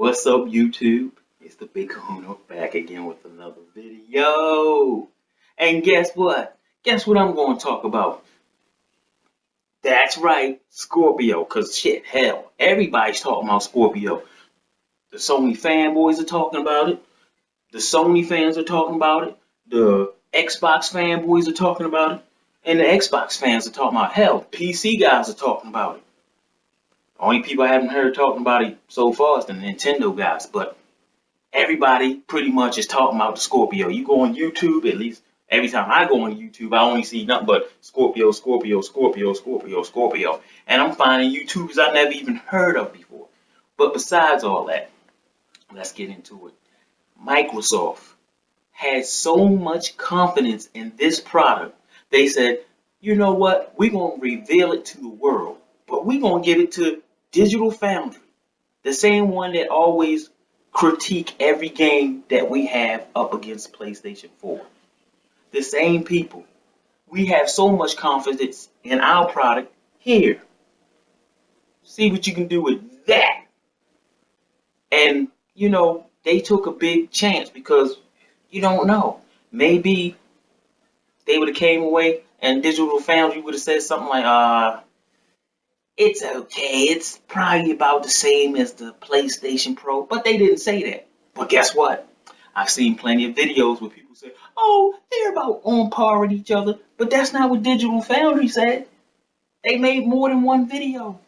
What's up, YouTube? It's the Big Kahuna back again with another video. And guess what? Guess what I'm going to talk about? That's right, Scorpio. Because shit, hell, everybody's talking about Scorpio. The Sony fanboys are talking about it. The Sony fans are talking about it. The Xbox fanboys are talking about it. And the Xbox fans are talking about it. Hell, PC guys are talking about it. The only people I haven't heard talking about it so far is the Nintendo guys, but everybody pretty much is talking about the Scorpio. You go on YouTube, at least every time I go on YouTube, I only see nothing but Scorpio, Scorpio, Scorpio, Scorpio, Scorpio. And I'm finding YouTubers I never even heard of before. But besides all that, let's get into it. Microsoft has so much confidence in this product, they said, you know what, we're going to reveal it to the world, but we're going to give it to Digital Foundry, the same one that always critique every game that we have up against PlayStation 4. The same people. We have so much confidence in our product here. See what you can do with that. And, you know, they took a big chance because you don't know. Maybe they would have came away and Digital Foundry would have said something like, it's okay, it's probably about the same as the PlayStation Pro, but they didn't say that. But guess what? I've seen plenty of videos where people say, oh, they're about on par with each other, but that's not what Digital Foundry said. They made more than one video.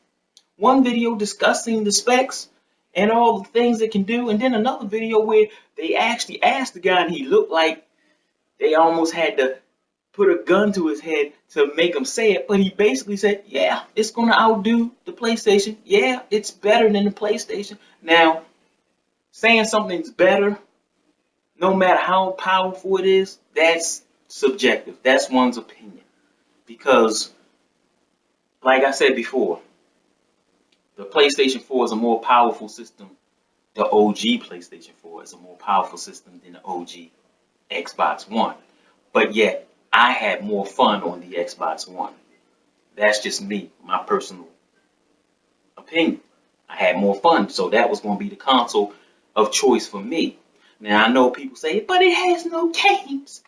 One video discussing the specs and all the things it can do, and then another video where they actually asked the guy and he looked like they almost had to put a gun to his head to make him say it, but he basically said, yeah, it's going to outdo the PlayStation. Yeah, it's better than the PlayStation. Now, saying something's better, no matter how powerful it is, that's subjective. That's one's opinion. Because, like I said before, the PlayStation 4 is a more powerful system. The OG PlayStation 4 is a more powerful system than the OG Xbox One. But yet, I had more fun on the Xbox One. That's just me, my personal opinion. I had more fun, so that was going to be the console of choice for me. Now, I know people say, but it has no games.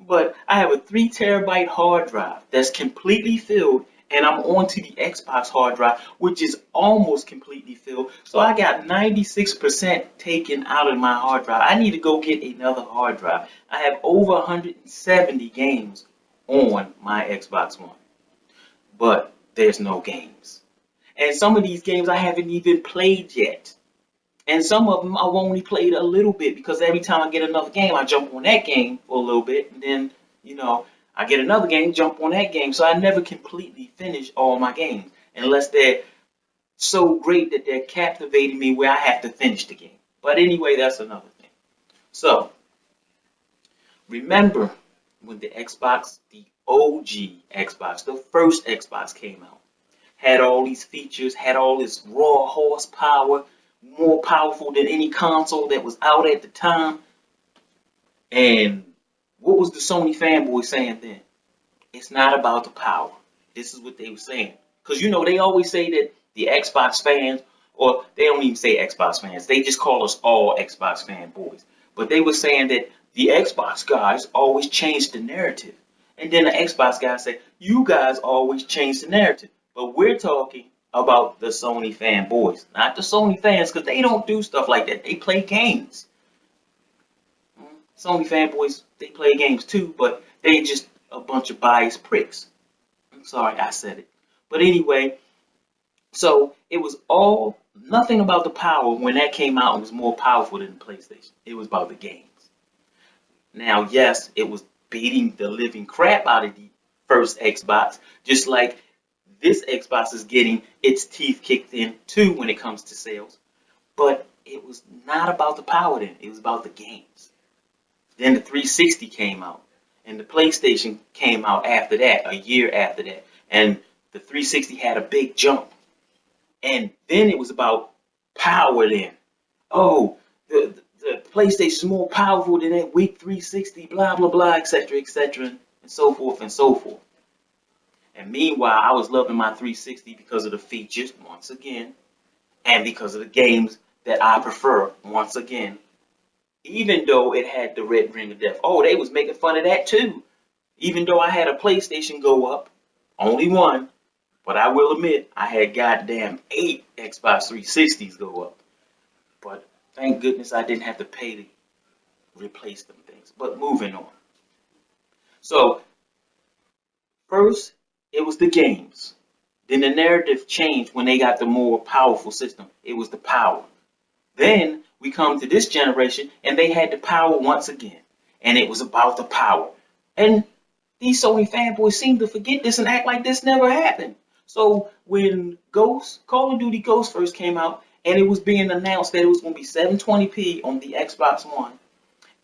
But I have a 3 terabyte hard drive that's completely filled, and I'm onto the Xbox hard drive, which is almost completely filled. So I got 96% taken out of my hard drive. I need to go get another hard drive. I have over 170 games on my Xbox One, but there's no games. And some of these games I haven't even played yet. And some of them I've only played a little bit because every time I get another game, I jump on that game for a little bit, and then, you know, I get another game, jump on that game. So I never completely finish all my games unless they're so great that they're captivating me where I have to finish the game. But anyway, that's another thing. So, remember when the Xbox, the OG Xbox, the first Xbox came out, had all these features, had all this raw horsepower, more powerful than any console that was out at the time. And what was the Sony fanboy saying then? It's not about the power. This is what they were saying. Because, you know, they always say that the Xbox fans, or they don't even say Xbox fans, they just call us all Xbox fanboys. But they were saying that the Xbox guys always change the narrative. And then the Xbox guys say, you guys always change the narrative. But we're talking about the Sony fanboys, not the Sony fans, because they don't do stuff like that. They play games. Sony fanboys, they play games too, but they just a bunch of biased pricks. I'm sorry, I said it. But anyway, so it was all, nothing about the power when that came out was more powerful than the PlayStation. It was about the games. Now, yes, it was beating the living crap out of the first Xbox, just like this Xbox is getting its teeth kicked in too when it comes to sales. But it was not about the power then, it was about the games. Then the 360 came out, and the PlayStation came out after that, a year after that. And the 360 had a big jump. And then it was about power then. Oh, the PlayStation is more powerful than that weak 360, blah, blah, blah, etc., and so forth and so forth. And meanwhile, I was loving my 360 because of the features, once again, and because of the games that I prefer once again, even though it had the red ring of death. Oh, they was making fun of that too. Even though I had a PlayStation go up, only one, but I will admit I had goddamn 8 Xbox 360s go up. But thank goodness I didn't have to pay to replace them things. But moving on. So first, it was the games. Then the narrative changed when they got the more powerful system. It was the power. Then we come to this generation and they had the power once again. And it was about the power. And these Sony fanboys seem to forget this and act like this never happened. So when Call of Duty Ghost first came out and it was being announced that it was going to be 720p on the Xbox One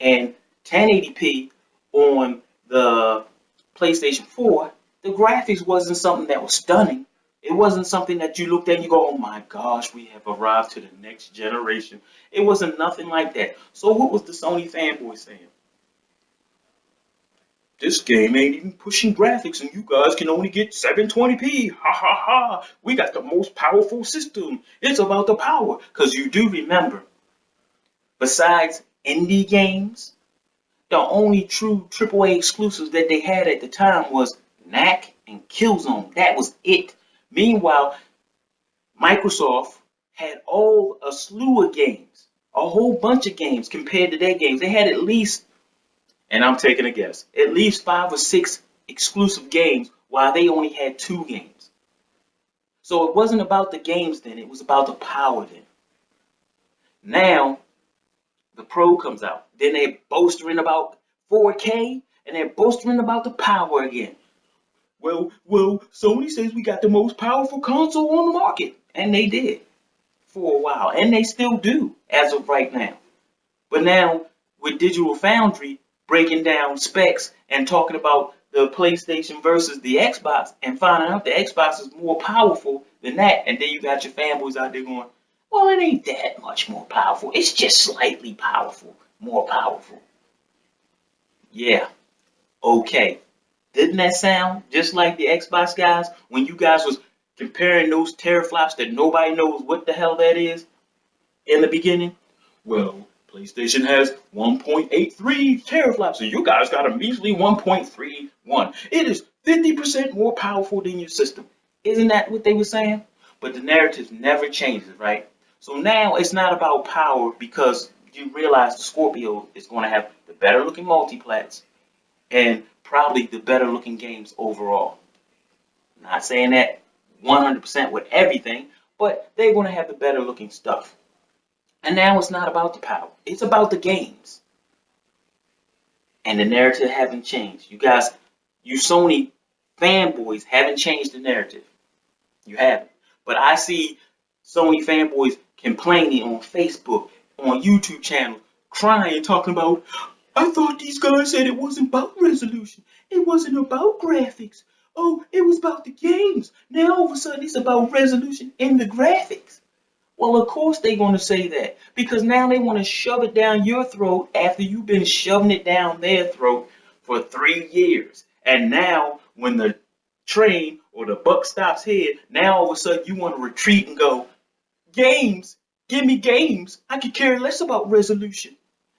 and 1080p on the PlayStation 4, the graphics wasn't something that was stunning. It wasn't something that you looked at and you go, oh my gosh, we have arrived to the next generation. It wasn't nothing like that. So what was the Sony fanboy saying? This game ain't even pushing graphics and you guys can only get 720p. Ha ha ha. We got the most powerful system. It's about the power. Because you do remember, besides indie games, the only true AAA exclusives that they had at the time was Knack and Killzone. That was it. Meanwhile, Microsoft had a slew of games, a whole bunch of games compared to their games. They had at least, and I'm taking a guess, at least 5 or 6 exclusive games while they only had 2 games. So it wasn't about the games then, it was about the power then. Now, the Pro comes out. Then they're boasting about 4K and they're boasting about the power again. Well, Sony says we got the most powerful console on the market. And they did for a while. And they still do as of right now. But now with Digital Foundry breaking down specs and talking about the PlayStation versus the Xbox and finding out the Xbox is more powerful than that. And then you got your fanboys out there going, well, it ain't that much more powerful. It's just slightly powerful, more powerful. Yeah, okay. Didn't that sound just like the Xbox guys when you guys was comparing those teraflops that nobody knows what the hell that is in the beginning? Well, PlayStation has 1.83 teraflops and you guys got a measly 1.31. It is 50% more powerful than your system. Isn't that what they were saying? But the narrative never changes, right? So now it's not about power because you realize the Scorpio is going to have the better looking multiplats and probably the better looking games overall. Not saying that 100% with everything, but they're going to have the better looking stuff. And now it's not about the power. It's about the games. And the narrative haven't changed. You guys, you Sony fanboys haven't changed the narrative. You haven't. But I see Sony fanboys complaining on Facebook, on YouTube channels, crying, talking about, I thought these guys said it wasn't about resolution. It wasn't about graphics. Oh, it was about the games. Now all of a sudden it's about resolution and the graphics. Well, of course they're going to say that because now they want to shove it down your throat after you've been shoving it down their throat for 3 years. And now when the train or the buck stops here, now all of a sudden you want to retreat and go, games, give me games. I could care less about resolution.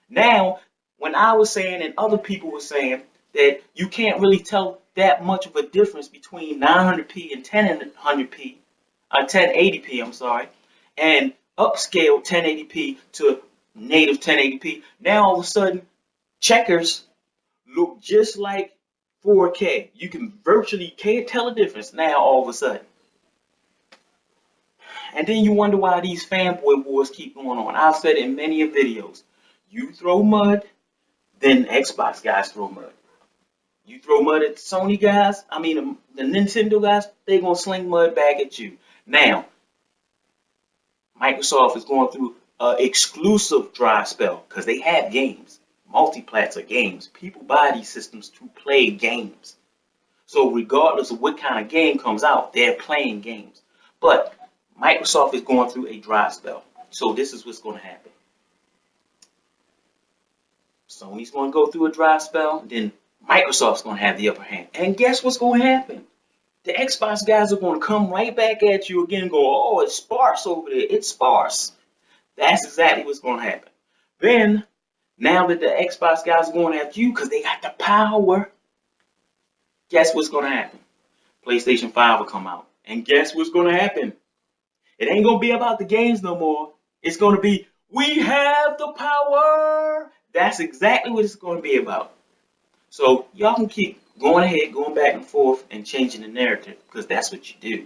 Now, when I was saying and other people were saying that you can't really tell that much of a difference between 900p and 1080p, 1080p, I'm sorry, and upscale 1080p to native 1080p, now all of a sudden checkers look just like 4K. You can virtually can't tell a difference now all of a sudden. And then you wonder why these fanboy wars keep going on. I've said in many videos, you throw mud, then Xbox guys throw mud. You throw mud at the Sony guys, the Nintendo guys, they're going to sling mud back at you. Now, Microsoft is going through an exclusive dry spell because they have games. Multiplats are games. People buy these systems to play games. So regardless of what kind of game comes out, they're playing games. But Microsoft is going through a dry spell. So this is what's going to happen. Sony's going to go through a dry spell, then Microsoft's going to have the upper hand. And guess what's going to happen? The Xbox guys are going to come right back at you again and go, oh, it's sparse over there. It's sparse. That's exactly what's going to happen. Then, now that the Xbox guys are going after you because they got the power, guess what's going to happen? PlayStation 5 will come out. And guess what's going to happen? It ain't going to be about the games no more. It's going to be, we have the power. That's exactly what it's going to be about. So y'all can keep going ahead, going back and forth and changing the narrative because that's what you do.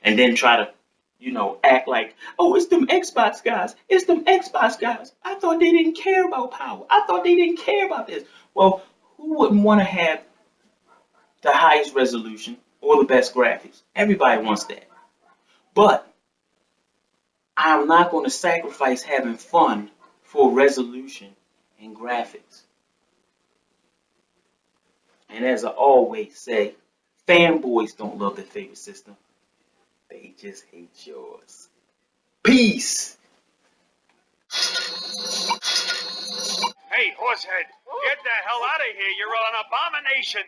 And then try to, act like, oh, it's them Xbox guys. It's them Xbox guys. I thought they didn't care about power. I thought they didn't care about this. Well, who wouldn't want to have the highest resolution or the best graphics? Everybody wants that. But I'm not going to sacrifice having fun for resolution and graphics. And as I always say, fanboys don't love their favorite system. They just hate yours. Peace. Hey, horsehead, get the hell out of here. You're an abomination.